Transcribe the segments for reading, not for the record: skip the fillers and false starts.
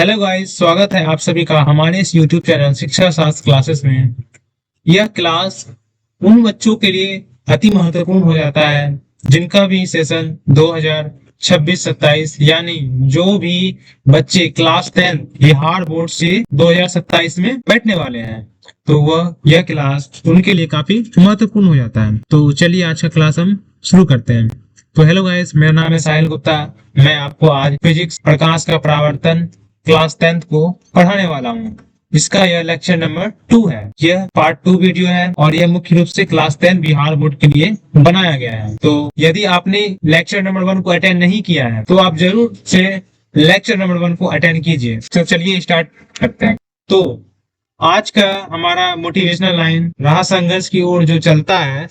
Hello guys, स्वागत है आप सभी का हमारे इस YouTube चैनल शिक्षा शास्त्र क्लासेस में। यह क्लास उन बच्चों के लिए अति महत्वपूर्ण हो जाता है जिनका भी सेशन 2026-27 यानी जो भी बच्चे क्लास 10 बिहार बोर्ड से 2027 में बैठने वाले हैं, तो वह यह क्लास उनके लिए काफी महत्वपूर्ण हो जाता है। तो चलिए आज का क्लास हम शुरू करते हैं। तो हेलो गाइस, मेरा नाम है साहिल गुप्ता। मैं आपको आज फिजिक्स प्रकाश का परावर्तन क्लास 10th को पढ़ाने वाला हूँ। इसका यह लेक्चर नंबर 2 है। यह पार्ट 2 वीडियो है और यह मुख्य रूप से क्लास 10 बिहार बोर्ड के लिए बनाया गया है। तो यदि आपने लेक्चर नंबर 1 को अटेंड नहीं किया है तो आप जरूर से लेक्चर नंबर 1 को अटेंड कीजिए। तो चलिए स्टार्ट करते हैं। तो आज का हमारा मोटिवेशनल लाइन, रहा संघर्ष की ओर जो चलता है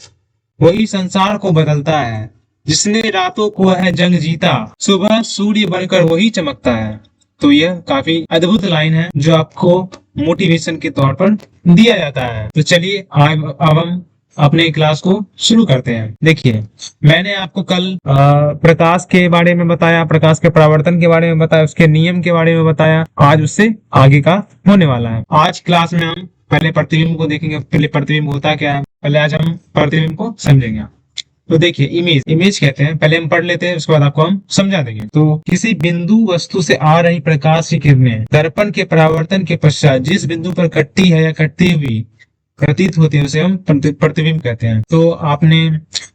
वही संसार को बदलता है, जिसने रातों को है जंग जीता, सुबह सूर्य बनकर वही चमकता है। तो यह काफी अद्भुत लाइन है जो आपको मोटिवेशन के तौर पर दिया जाता है। तो चलिए अब हम अपने क्लास को शुरू करते हैं। देखिए, मैंने आपको कल प्रकाश के बारे में बताया, प्रकाश के परावर्तन के बारे में बताया, उसके नियम के बारे में बताया। आज उससे आगे का होने वाला है। आज क्लास में हम पहले प्रतिबिंब को देखेंगे। पहले प्रतिबिंब होता क्या है, पहले आज हम प्रतिबिंब को समझेंगे। तो देखिए, इमेज कहते हैं, पहले हम पढ़ लेते हैं, उसके बाद आपको हम समझा देंगे। तो किसी बिंदु वस्तु से आ रही प्रकाश की किरणें दर्पण के परावर्तन के पश्चात जिस बिंदु पर कटती है या कटती हुई प्रतीत होती है उसे हम प्रतिबिंब कहते हैं। तो आपने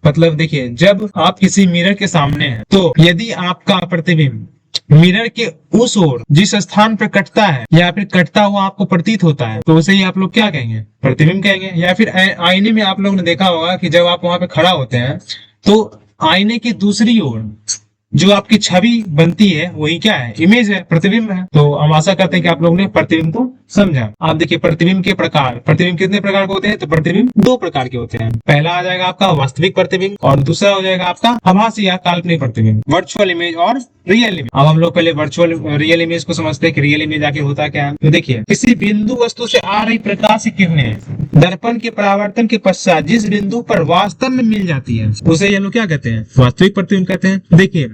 मतलब देखिए, जब आप किसी मिरर के सामने हैं तो यदि आपका प्रतिबिंब मिरर के उस ओर जिस स्थान पर कटता है या फिर कटता हुआ आपको प्रतीत होता है तो उसे ही आप लोग क्या कहेंगे, प्रतिबिंब कहेंगे। या फिर आईने में आप लोगों ने देखा होगा कि जब आप वहां पे खड़ा होते हैं तो आईने की दूसरी ओर जो आपकी छवि बनती है वही क्या है, इमेज है, प्रतिबिंब है। तो हम आशा करते हैं कि आप लोगों ने प्रतिबिंब को समझा। आप देखिए, प्रतिबिंब के प्रकार, प्रतिबिंब कितने प्रकार के होते हैं, तो प्रतिबिंब 2 प्रकार के होते हैं। पहला आ जाएगा आपका वास्तविक प्रतिबिंब और दूसरा हो जाएगा आपका आभासी या काल्पनिक प्रतिबिंब, वर्चुअल इमेज और रियल इमेज। अब हम लोग पहले वर्चुअल रियल इमेज को समझते हैं कि रियल इमेज आके होता क्या है। तो देखिए, किसी बिंदु वस्तु से आ रही प्रकाश की किरणें दर्पण के परावर्तन के पश्चात जिस बिंदु पर वास्तव में मिल जाती है उसे ये लोग क्या कहते हैं, वास्तविक प्रतिबिंब कहते हैं। देखिए,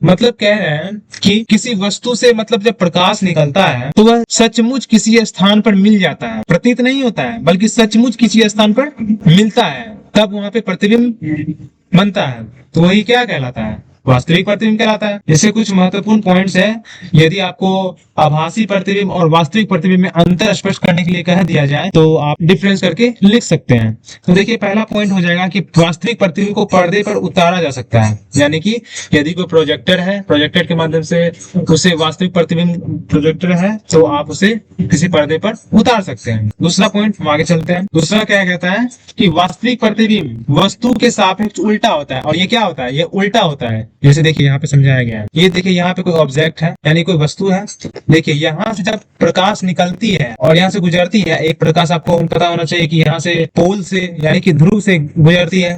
मतलब कह रहे हैं कि किसी वस्तु से मतलब जब प्रकाश निकलता है तो वह सचमुच किसी स्थान पर मिल जाता है, प्रतीत नहीं होता है बल्कि सचमुच किसी स्थान पर मिलता है, तब वहां पे प्रतिबिंब बनता है। तो वही क्या कहलाता है, वास्तविक प्रतिबिंब कहलाता है। जैसे कुछ महत्वपूर्ण पॉइंट्स है, यदि आपको आभासी प्रतिबिंब और वास्तविक प्रतिबिंब में अंतर स्पष्ट करने के लिए कह दिया जाए तो आप डिफरेंस करके लिख सकते हैं। तो देखिए, पहला पॉइंट हो जाएगा कि वास्तविक प्रतिबिंब को पर्दे पर उतारा जा सकता है, यानी कि यदि कोई प्रोजेक्टर है, प्रोजेक्टर के माध्यम से उसे वास्तविक प्रतिबिंब प्रोजेक्टर है तो आप उसे किसी पर्दे पर उतार सकते हैं। दूसरा पॉइंट, हम आगे चलते हैं। दूसरा क्या कहता है कि वास्तविक प्रतिबिंब वस्तु के सापेक्ष उल्टा होता है। और ये क्या होता है, ये उल्टा होता है। जैसे देखिए, यहाँ पे समझाया गया है। ये देखिए, यहाँ पे कोई ऑब्जेक्ट है यानी कोई वस्तु है। देखिए, यहाँ से जब प्रकाश निकलती है और यहाँ से गुजरती है, एक प्रकाश आपको पता होना चाहिए कि यहाँ से पोल से यानी कि ध्रुव से गुजरती है।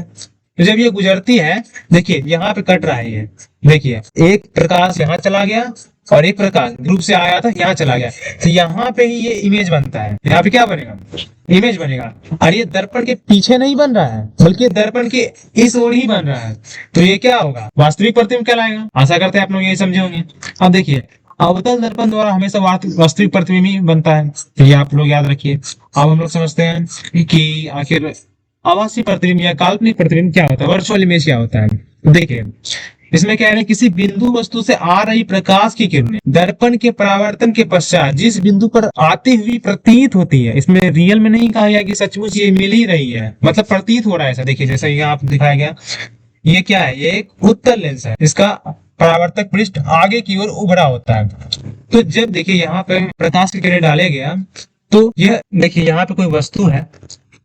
तो जब ये गुजरती है, देखिए यहाँ पे कट रहा है, ये देखिए एक प्रकाश यहाँ चला गया और एक प्रकाश ध्रुव से आया था यहाँ चला गया, तो यहाँ पे ही ये इमेज बनता है। यहाँ पे क्या बनेगा, इमेज बनेगा। और ये दर्पण के पीछे नहीं बन रहा है बल्कि दर्पण के इस ओर ही बन रहा है, तो ये क्या होगा, वास्तविक प्रतिबिंब कहलाएगा। आशा करते हैं आप लोग ये समझे होंगे। अब देखिए, अवतल दर्पण द्वारा हमेशा वास्तविक प्रतिबिंब ही बनता है, ये आप लोग याद रखिए। अब हम लोग समझते हैं कि आखिर आभासी प्रतिबिंब या काल्पनिक प्रतिबिंब क्या होता है, वर्चुअल इमेज क्या होता है। देखिए, इसमें कह रहे हैं किसी बिंदु वस्तु से आ रही प्रकाश की किरणें दर्पण के परावर्तन के पश्चात जिस बिंदु पर आती हुई प्रतीत होती है, इसमें रियल में नहीं कहा गया कि सचमुच ये मिल ही रही है, मतलब प्रतीत हो रहा है ऐसा। देखिए, जैसे यहाँ आप दिखाया गया, ये क्या है, ये एक उत्तल लेंस है, इसका परावर्तक पृष्ठ आगे की ओर उभरा होता है। तो जब देखिए यहाँ पे प्रकाश की किरण डाले गया तो यह देखिए यहाँ पे कोई वस्तु है,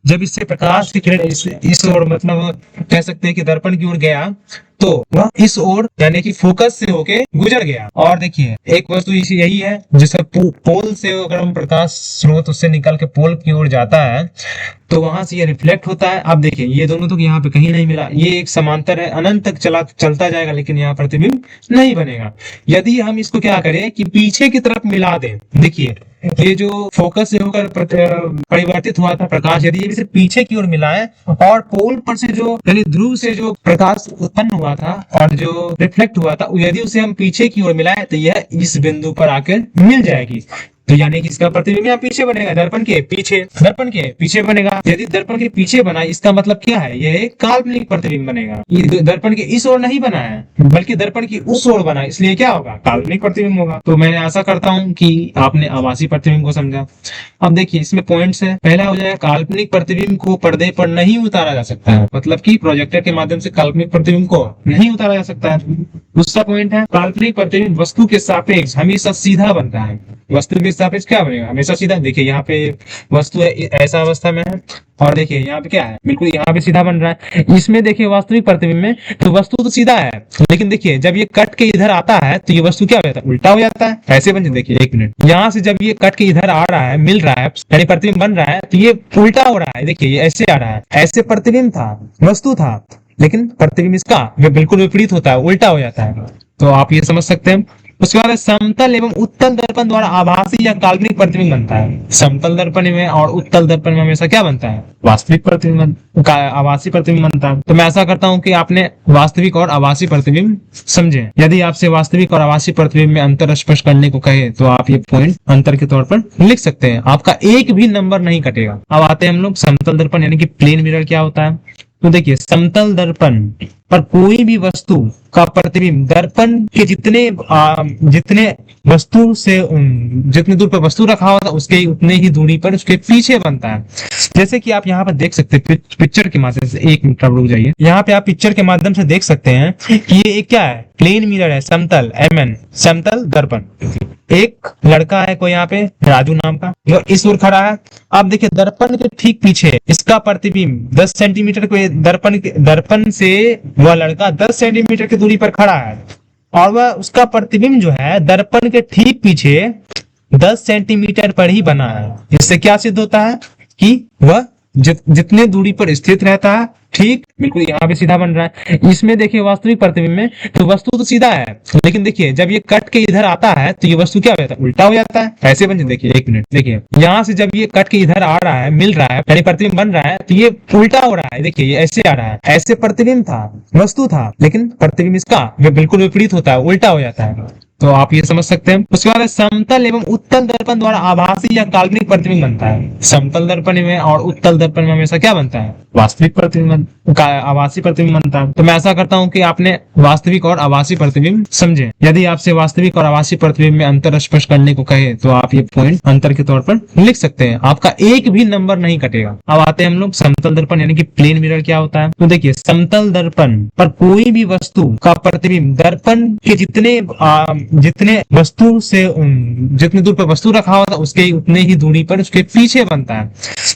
जब इससे प्रकाश की किरण इस ओर मतलब कह सकते हैं कि दर्पण की ओर गया तो वह इस ओर यानी कि फोकस से होके गुजर गया। और देखिए, एक वस्तु इसी यही है जिसे पोल से अगर हम प्रकाश स्रोत उससे निकल के पोल की ओर जाता है तो वहां से ये रिफ्लेक्ट होता है। अब देखिए, ये दोनों तो यहाँ पे कहीं नहीं मिला, ये एक समांतर है, अनंत तक चलता जाएगा लेकिन यहाँ प्रतिबिंब नहीं बनेगा। यदि हम इसको क्या करें कि पीछे की तरफ मिला दें, देखिए ये जो फोकस से होकर परिवर्तित हुआ था प्रकाश, यदि ये सिर्फ पीछे की ओर मिला है और पोल पर से जो यानी ध्रुव से जो प्रकाश उत्पन्न हुआ था और जो रिफ्लेक्ट हुआ था, यदि उसे हम पीछे की ओर मिलाएं तो यह इस बिंदु पर आकर मिल जाएगी। तो यानी कि इसका प्रतिबिंब यहाँ पीछे बनेगा, दर्पण के पीछे बनेगा। यदि दर्पण के पीछे बना, इसका मतलब क्या है, यह एक काल्पनिक प्रतिबिंब बनेगा। ये दर्पण के इस ओर नहीं बना है बल्कि दर्पण की उस ओर बना, इसलिए क्या होगा, काल्पनिक प्रतिबिंब होगा। तो मैं आशा करता हूँ कि आपने आभासी प्रतिबिंब को समझा। अब देखिए इसमें पॉइंट्स है। पहला हो जाएगा काल्पनिक प्रतिबिंब को पर्दे पर नहीं उतारा जा सकता है, मतलब कि प्रोजेक्टर के माध्यम से काल्पनिक प्रतिबिंब को नहीं उतारा जा सकता है। दूसरा पॉइंट है काल्पनिक प्रतिबिंब वस्तु के सापेक्ष हमेशा सीधा बनता है। वस्तु के सापेक्ष क्या बनेगा, हमेशा सीधा। देखिए यहाँ पे वस्तु है ऐसा अवस्था में है और देखिए यहाँ पे क्या है, बिल्कुल यहाँ पे सीधा बन रहा है। इसमें देखिए वास्तविक प्रतिबिंब में तो वस्तु तो सीधा है, लेकिन देखिए जब ये कट के इधर आता है तो ये वस्तु क्या हो जाता है, उल्टा हो जाता है। ऐसे बन, देखिए एक मिनट, यहाँ से जब ये कट के इधर आ रहा है, मिल रहा है, यानी प्रतिबिंब बन रहा है, तो ये उल्टा हो रहा है। देखिए ये ऐसे आ रहा है, ऐसे प्रतिबिंब था, वस्तु था, लेकिन प्रतिबिंब इसका बिल्कुल विपरीत होता है, उल्टा हो जाता है। तो आप ये समझ सकते हैं। उसके बाद समतल एवं उत्तल दर्पण द्वारा आभासी या काल्पनिक प्रतिबिंब बनता है। समतल दर्पण में और उत्तल दर्पण में हमेशा क्या बनता है, वास्तविक प्रतिबिंब, आभासी प्रतिबिंब बनता है। तो मैं ऐसा करता हूं कि आपने वास्तविक और आभासी प्रतिबिंब समझे। यदि आपसे वास्तविक और आभासी प्रतिबिंब में अंतर स्पष्ट करने को कहे तो आप ये पॉइंट अंतर के तौर पर लिख सकते हैं, आपका एक भी नंबर नहीं कटेगा। अब आते हैं हम लोग समतल दर्पण यानी कि प्लेन मिरर क्या होता है। तो देखिए समतल दर्पण पर कोई भी वस्तु का प्रतिबिंब दर्पण के जितने वस्तु से जितने दूर पर वस्तु रखा हुआ था उसके उतने ही दूरी पर उसके पीछे बनता है। जैसे कि आप यहाँ पर देख सकते हैं पिक्चर के माध्यम से, एक मिनट रुक जाइए, यहाँ पे आप पिक्चर के माध्यम से देख सकते हैं कि ये एक क्या है, प्लेन मिरर है, समतल समतल दर्पण। एक लड़का है कोई यहाँ पे राजू नाम का, जो इस ओर खड़ा है। आप देखिए दर्पण के ठीक पीछे इसका प्रतिबिंब 10 सेंटीमीटर को दर्पण से वह लड़का 10 सेंटीमीटर की दूरी पर खड़ा है और वह उसका प्रतिबिंब जो है दर्पण के ठीक पीछे 10 सेंटीमीटर पर ही बना है। इससे क्या सिद्ध होता है कि वह जितने दूरी पर स्थित रहता है, ठीक बिल्कुल यहाँ पे सीधा बन रहा है। इसमें देखिए वास्तविक प्रतिबिंब में तो वस्तु तो सीधा है, लेकिन देखिए जब ये कट के इधर आता है तो ये वस्तु क्या हो जाता है, उल्टा हो जाता है। ऐसे बन, देखिए एक मिनट, देखिए यहाँ से जब ये कट के इधर आ रहा है, मिल रहा है, यानी प्रतिबिंब बन रहा है, तो ये उल्टा हो रहा है। देखिए ये ऐसे आ रहा है, ऐसे प्रतिबिंब था, वस्तु था, लेकिन प्रतिबिंब इसका बिल्कुल विपरीत होता है, उल्टा हो जाता है। तो आप ये समझ सकते हैं। उसके बाद समतल एवं उत्तल दर्पण द्वारा आभासी या काल्पनिक प्रतिबिंब बनता है। समतल दर्पण में और उत्तल दर्पण में हमेशा क्या बनता है, वास्तविक प्रतिबिंब, आभासी प्रतिबिंब बनता है। तो मैं ऐसा करता हूं कि आपने वास्तविक और आभासी प्रतिबिंब समझे। यदि आपसे वास्तविक और आभासी प्रतिबिंब में अंतर स्पष्ट करने को कहे तो आप ये पॉइंट अंतर के तौर पर लिख सकते हैं, आपका एक भी नंबर नहीं कटेगा। अब आते हैं हम लोग समतल दर्पण यानी कि प्लेन मिरर क्या होता है। तो देखिए समतल दर्पण पर कोई भी वस्तु का प्रतिबिंब दर्पण के जितने वस्तु से जितने दूर पर वस्तु रखा हुआ था उसके उतने ही दूरी पर उसके पीछे बनता है।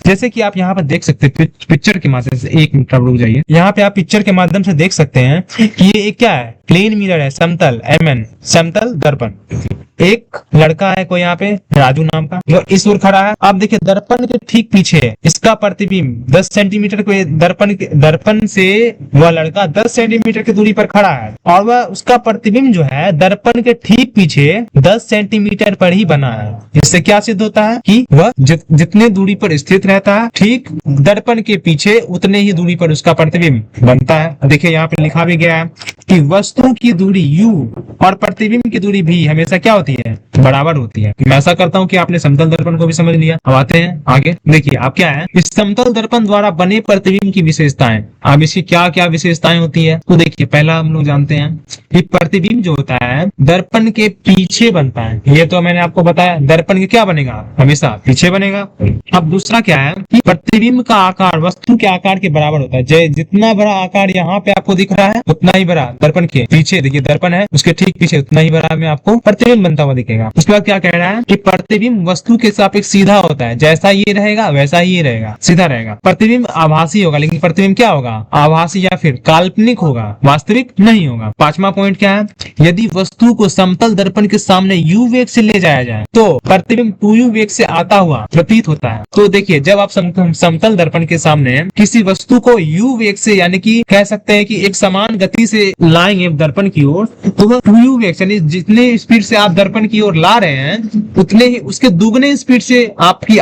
जैसे कि आप यहाँ पर देख सकते हैं पिक्चर के माध्यम से, एक मिनट रुक जाइए, यहाँ पे आप पिक्चर के माध्यम से देख सकते हैं कि ये एक क्या है, प्लेन मिरर है, समतल दर्पण। एक लड़का है कोई यहाँ पे राजू नाम का, जो इस ओर खड़ा है। आप देखिए दर्पण के ठीक पीछे इसका प्रतिबिंब 10 सेंटीमीटर को दर्पण से वह लड़का 10 सेंटीमीटर की दूरी पर खड़ा है और वह उसका प्रतिबिंब जो है दर्पण के ठीक पीछे 10 सेंटीमीटर पर ही बना है। इससे क्या सिद्ध होता है कि वह जितने दूरी पर स्थित रहता है, ठीक दर्पण के पीछे उतने ही दूरी पर उसका प्रतिबिंब बनता है। देखिए यहाँ पे लिखा भी गया है कि वस्तु की दूरी u और प्रतिबिंब की दूरी v हमेशा क्या होती है, बराबर होती है। मैं ऐसा करता हूँ कि आपने समतल दर्पण को भी समझ लिया। अब आते हैं आगे। देखिए आप क्या है, इस समतल दर्पण द्वारा बने प्रतिबिंब की विशेषताएं। अब इसकी क्या क्या विशेषताएं होती है, तो देखिए पहला हम लोग जानते हैं कि प्रतिबिंब जो होता है दर्पण के पीछे बनता है। ये तो मैंने आपको बताया, दर्पण के क्या बनेगा, हमेशा पीछे बनेगा। अब दूसरा क्या है कि प्रतिबिंब का आकार वस्तु के आकार के बराबर होता है। जितना बड़ा आकार यहाँ पे आपको दिख रहा है उतना ही बड़ा दर्पण के पीछे, देखिए दर्पण है उसके ठीक पीछे उतना ही बड़ा में आपको प्रतिबिंब बनता हुआ दिखेगा। उसके बाद क्या कह रहा है कि प्रतिबिंब वस्तु के सापेक्ष सीधा होता है, जैसा ये रहेगा वैसा ही रहेगा, सीधा रहेगा। प्रतिबिंब आभासी होगा, लेकिन प्रतिबिंब क्या होगा, आभासी या फिर काल्पनिक होगा, वास्तविक नहीं होगा। पांचवा पॉइंट क्या है, यदि वस्तु को समतल दर्पण के सामने u वेग से ले जाया जाए तो प्रतिबिंब 2u वेग से आता हुआ प्रतीत होता है। तो देखिए जब आप समतल दर्पण के सामने किसी वस्तु को u वेग से, यानी कि कह सकते हैं कि एक समान गति से लाएंगे दर्पण की ओर, तो वह 2u वेग यानी जितने स्पीड से आप दर्पण की ओर ला रहे हैं उतने ही उसके दुगने स्पीड से आपकी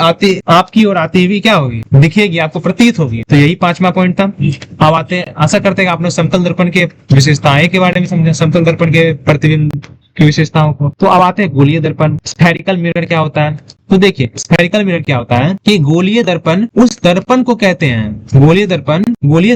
और आती हुई क्या होगी, दिखेगी, आपको प्रतीत होगी। तो यही पांचवा पॉइंट था। अब आते हैं, आशा करते हैं आपने समतल दर्पण के विशेषताएं के बारे में समझा, समतल दर्पण के प्रतिबिंब की विशेषताओं को। तो अब आते हैं गोलीय दर्पण, स्फेरिकल मिरर क्या होता है। तो देखिए स्फेरिकल मिरर क्या होता है कि गोलीय दर्पण उस दर्पण को कहते हैं, गोलीय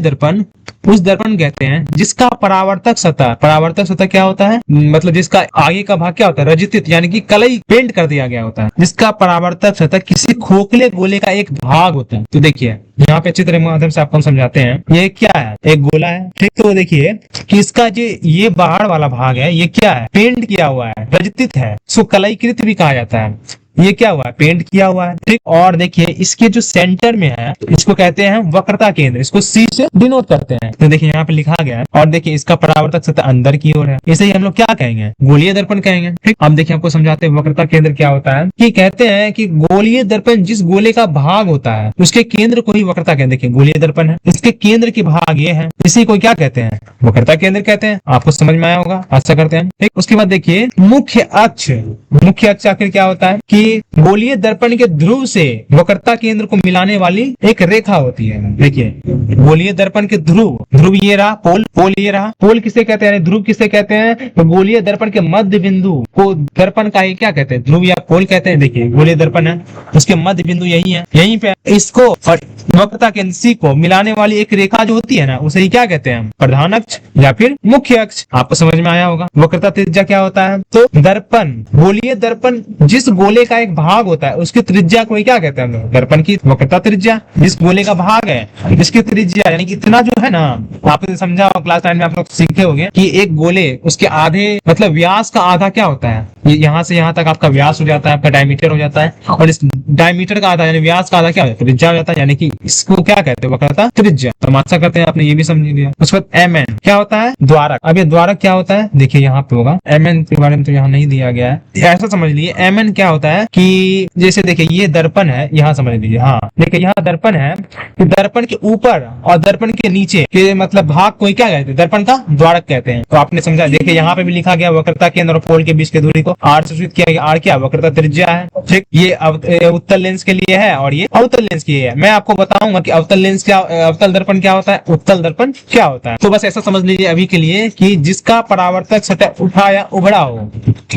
दर्पण उस दर्पण कहते हैं जिसका परावर्तक सतह क्या होता है, मतलब जिसका आगे का भाग क्या होता है, रजित यानी कि कलई पेंट कर दिया गया होता है, जिसका परावर्तक सतह किसी खोखले गोले का एक भाग होता है। तो देखिए यहाँ पे अच्छी तरह माध्यम से आपको हम समझाते हैं, ये क्या है, एक गोला है, ठीक। तो देखिए कि इसका जो ये बाहर वाला भाग है ये क्या है, पेंट किया हुआ है, रजित है, इसको कलईकृत भी कहा जाता है। ये क्या हुआ है, पेंट किया हुआ है, ठीक। और देखिए इसके जो सेंटर में है इसको कहते हैं वक्रता केंद्र, इसको सी से डिनोट करते हैं। तो देखिए यहाँ पे लिखा गया है। और देखिए इसका परावर्तक सतह अंदर की ओर है, इसे ही हम लोग क्या कहेंगे, गोलीय दर्पण कहेंगे, ठीक। अब देखिए आपको समझाते हैं वक्रता केंद्र क्या होता है, कि कहते हैं कि गोलीय दर्पण जिस गोले का भाग होता है उसके केंद्र को ही वक्रता केंद्र, देखिए गोलीय दर्पण है, इसके केंद्र के भाग ये है, इसी को क्या कहते हैं, वक्रता केंद्र कहते हैं। आपको समझ में आया होगा, आशा करते हैं, ठीक। उसके बाद देखिए मुख्य अक्ष आखिर क्या होता है, कि गोलीय दर्पण के ध्रुव से वक्रता केंद्र को मिलाने वाली एक रेखा होती है। देखिए गोलीय दर्पण के ध्रुव ये रहा, पोल ये रहा। पोल किसे कहते हैं, ध्रुव किसे कहते हैं, तो गोलीय दर्पण के मध्य बिंदु को दर्पण का ही क्या कहते हैं, ध्रुव या पोल कहते हैं। देखिए गोलीय दर्पण है, उसके मध्य बिंदु यही है, यहीं पे इसको और वक्रता केंद्र सी को मिलाने वाली एक रेखा जो होती है ना, उसे ही क्या कहते हैं, प्रधान अक्ष या फिर मुख्य अक्ष। आपको समझ में आया होगा। वक्रता त्रिज्या क्या होता है, तो दर्पण, गोलीय दर्पण जिस गोले का एक भाग होता है उसकी त्रिज्या को क्या कहते हैं हम लोग, दर्पण की वक्रता त्रिज्या। जिस गोले का भाग है इसकी त्रिज्या यानी कि इतना जो है ना, आपने समझा क्लास 9 में आप लोग सीखे होंगे कि एक गोले उसके आधे मतलब व्यास का आधा क्या होता है, यहाँ से यहाँ तक आपका व्यास हो जाता है, आपका डायमीटर हो जाता है, और इस डायमीटर का आधा यानी व्यास का आधा क्या होता है, त्रिज्या हो जाता है, यानी कि इसको क्या कहते हैं, वक्रता त्रिज्या। तो आशा करते हैं आपने ये भी समझ लिया। उसके बाद एमएन क्या होता है, द्वारक। अब ये द्वारक क्या होता है, देखिए यहाँ पे होगा, एमएन के बारे में तो यहाँ नहीं दिया गया है, ऐसा समझ लीजिए एमएन क्या होता है कि जैसे देखिए ये दर्पण है, यहाँ समझ लीजिए, हाँ देखिए यहाँ दर्पण है, दर्पण के ऊपर और दर्पण के नीचे के मतलब भाग को क्या कहते हैं, दर्पण का द्वारक कहते हैं। तो आपने समझा, देखिए यहाँ पे भी लिखा गया वक्रता केंद्र और पोल के बीच की दूरी को आर से सूचित किया गया। आर क्या, वक्रता त्रिज्या है, ठीक। ये उत्तल लेंस के लिए है और ये अवतल लेंस के लिए है। मैं आपको बताऊंगा कि अवतल लेंस क्या, अवतल दर्पण क्या होता है, उत्तल दर्पण क्या होता है। तो बस ऐसा समझ लीजिए अभी के लिए कि जिसका परावर्तक सतह उठा या उभड़ा हो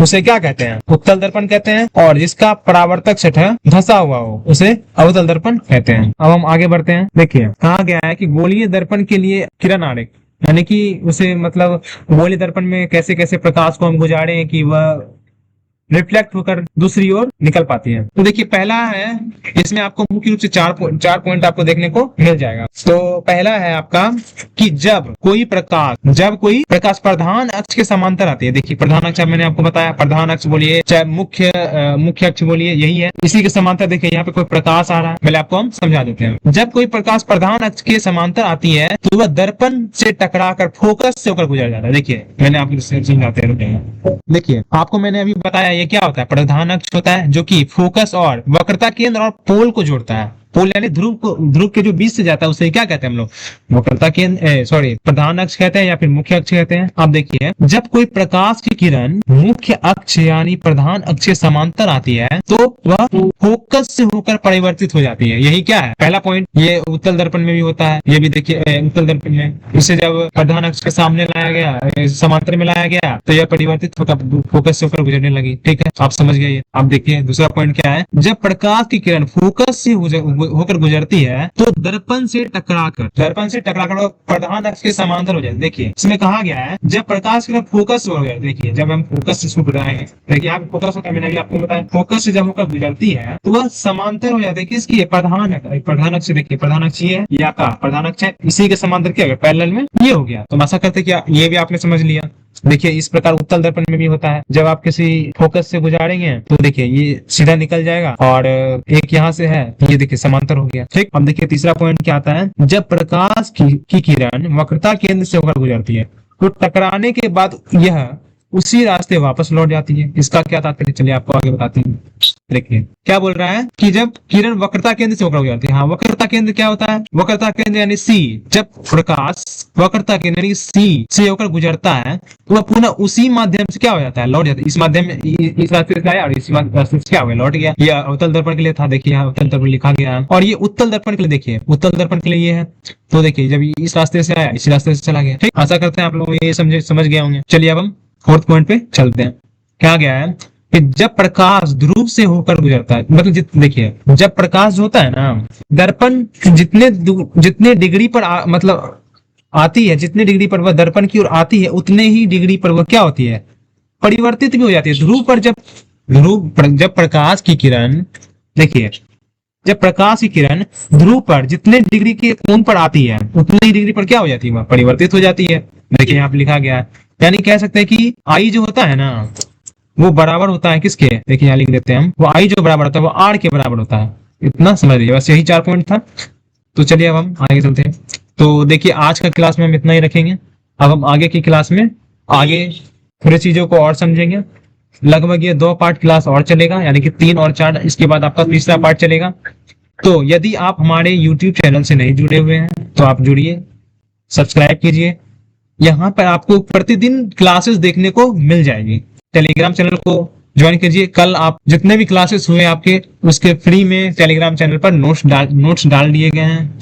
उसे क्या कहते हैं, उत्तल दर्पण कहते हैं, और जिसका परावर्तक सतह धंसा हुआ हो उसे अवतल दर्पण कहते हैं। अब हम आगे बढ़ते हैं। देखिए कहा गया है कि गोलीय दर्पण के लिए किरण आरेख, यानी कि उसे मतलब गोलीय दर्पण में कैसे कैसे प्रकाश को हम गुजारे कि वह रिफ्लेक्ट होकर दूसरी ओर निकल पाती है। तो देखिए पहला है, इसमें आपको मुख्य रूप से चार पॉइंट आपको देखने को मिल जाएगा। तो पहला है आपका कि जब कोई प्रकाश प्रधान अक्ष के समांतर आती है। देखिए प्रधान अक्ष मैंने आपको बताया, प्रधान अक्ष बोलिए चाहे मुख्य अक्ष बोलिए, यही है, इसी के समांतर। देखिए यहाँ पे कोई प्रकाश आ रहा है, पहले आपको हम समझा देते हैं। जब कोई प्रकाश प्रधान अक्ष के समांतर आती है तो वह दर्पण से टकराकर फोकस से होकर गुजर जाता है। देखिए मैंने आपको समझाते हैं। देखिए आपको मैंने अभी बताया ये क्या होता है, प्रधान अक्ष होता है जो कि फोकस और वक्रता केंद्र और पोल को जोड़ता है। पोल यानी ध्रुव के जो बीच से जाता है उसे क्या कहते हैं हम लोग, वक्रता केंद्र, सॉरी प्रधान अक्ष कहते हैं या फिर मुख्य अक्ष कहते हैं। अब देखिए जब कोई प्रकाश की किरण मुख्य अक्ष यानी प्रधान अक्ष के समांतर आती है तो वह फोकस से होकर परिवर्तित हो जाती है। यही क्या है, पहला पॉइंट। ये उत्तल दर्पण में भी होता है, ये भी देखिए उत्तल दर्पण में इसे जब प्रधान अक्ष के सामने लाया गया, समांतर में लाया गया तो यह परिवर्तित होकर फोकस से होकर गुजरने लगी। ठीक है, आप समझ गए। अब देखिए दूसरा पॉइंट क्या है, जब प्रकाश की किरण फोकस से होकर गुजरती है तो दर्पण से टकराकर प्रधान अक्ष के समांतर हो जाए। देखिए इसमें कहा गया है जब प्रकाश की फोकस हो गया, देखिए जब हम फोकस से इसको बढ़ाएंगे, देखिए यहाँ फोकस होता है, मैंने भी आपको बताया, फोकस से जब होकर गुजरती है तो वह समांतर हो जाती है किसकी, प्रधान अक्ष। देखिए प्रधान अक्ष है या का प्रधान अक्ष है, इसी के समांतर क्या गया, पैरेलल में ये हो गया। तो आशा करते क्या ये भी आपने समझ लिया। देखिए इस प्रकार उत्तल दर्पण में भी होता है, जब आप किसी फोकस से गुजारेंगे तो देखिए ये सीधा निकल जाएगा और एक यहाँ से है, ये देखिए समांतर हो गया। ठीक, अब देखिए तीसरा पॉइंट क्या आता है, जब प्रकाश की किरण वक्रता केंद्र से होकर गुजरती है तो टकराने के बाद यह उसी रास्ते वापस लौट जाती है। इसका क्या तात्पर्य, चलिए आपको आगे बताते हैं। देखिए क्या बोल रहा है कि जब किरण वक्रता केंद्र से होकर गुजरती है। हाँ, वक्रता केंद्र क्या होता है? वक्रता केंद्र यानी सी। जब प्रकाश वक्रता केंद्र यानी सी से होकर गुजरता है तो वह पुनः उसी माध्यम से क्या हो जाता है? लौट जाता है। इस माध्यम में इस रास्ते से आया और इस रास्ते से क्या हो गया? लौट गया। यह अवतल दर्पण के लिए था। देखिए यहाँ अवतल दर्पण लिखा गया है। और ये उत्तल दर्पण के लिए, देखिए उत्तल दर्पण के लिए ये है। तो देखिए जब इस रास्ते से आया इसी रास्ते से चला गया। ठीक, आशा करते हैं आप लोग ये समझ गए होंगे। चलिए अब हम फोर्थ पॉइंट पे चलते हैं। क्या गया है कि जब प्रकाश ध्रुव से होकर गुजरता है, मतलब देखिए जब प्रकाश होता है ना, दर्पण जितने डिग्री पर मतलब आती है, जितने डिग्री पर वह दर्पण की ओर आती है उतने ही डिग्री पर वह क्या होती है? परिवर्तित भी हो जाती है। जब प्रकाश की किरण, देखिए जब प्रकाश की किरण ध्रुव पर जितने डिग्री के कोण पर आती है उतनी डिग्री पर क्या हो जाती है? वह परिवर्तित हो जाती है। देखिए यहाँ पे लिखा गया है, यानी कह सकते हैं कि आई जो होता है ना वो बराबर होता है किसके? देखिए यहाँ लिख देते हैं हम, वो आई जो बराबर होता है वो आर के बराबर होता है। इतना समझ लीजिए, बस यही 4 पॉइंट था। तो चलिए अब हम आगे चलते हैं। तो देखिए आज का क्लास में हम इतना ही रखेंगे। अब हम आगे की क्लास में आगे थोड़ी चीजों को और समझेंगे। लगभग ये 2 पार्ट क्लास और चलेगा, यानी कि 3 और 4, इसके बाद आपका तीसरा पार्ट चलेगा। तो यदि आप हमारे YouTube चैनल से नहीं जुड़े हुए हैं तो आप जुड़िए, सब्सक्राइब कीजिए। यहाँ पर आपको प्रतिदिन क्लासेस देखने को मिल जाएगी। टेलीग्राम चैनल को ज्वाइन कीजिए। कल आप जितने भी क्लासेस हुए आपके उसके फ्री में टेलीग्राम चैनल पर नोट्स डाल दिए गए हैं।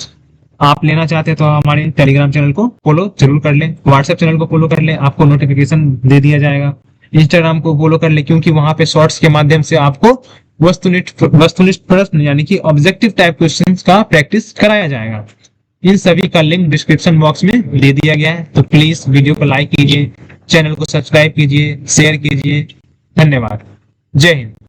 आप लेना चाहते हैं तो हमारे टेलीग्राम चैनल को फॉलो जरूर कर लें। व्हाट्सएप चैनल को फॉलो कर लें, आपको नोटिफिकेशन दे दिया जाएगा। इंस्टाग्राम को फॉलो कर लें क्योंकि वहां पे शॉर्ट्स के माध्यम से आपको वस्तुनिष्ठ प्रश्न यानी कि ऑब्जेक्टिव टाइप क्वेश्चंस का प्रैक्टिस कराया जाएगा। इन सभी का लिंक डिस्क्रिप्शन बॉक्स में दे दिया गया है। तो प्लीज वीडियो को लाइक कीजिए, चैनल को सब्सक्राइब कीजिए, शेयर कीजिए। धन्यवाद। जय हिंद।